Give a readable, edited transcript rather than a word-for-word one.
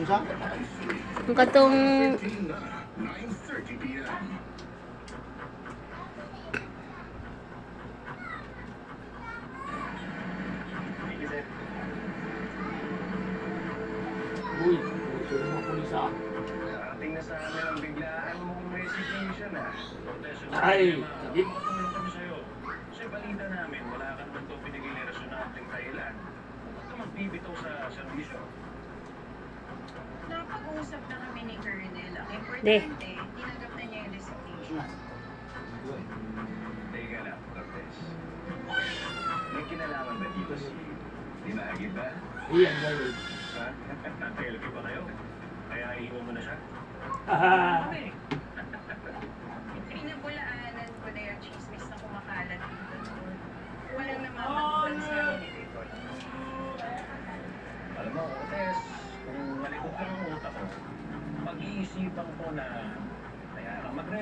Isa? Ang katong... Uy, ito yung mga pulis ah. Darating na sa amin ang biglaan mong resignation ah. Ay, sakit. Matulong kami sa'yo. Kasi balita namin, wala ka naman ito pinigil na rasyonanteng dahilan. Huwag ka magbibitaw sa servisyo. Napag-uusap na kami ni Colonel. Ang De. importante, tinanggap na niya yung resignation. Teka lang, Cortez. May kinalaman ba dito si Dinagi ba? Iyan, gawin. Ha? Nag-LP ba kayo? Kaya iiwan mo na siya? Haha. Ano eh? Pinabulaanan ko na yung chismis na kumakalat dito. Walang namamagulan sa amin ni Victor. Alam mo, Cortez, kung malikot lang ang utak ko, pag-iisipan ko na kaya ka magre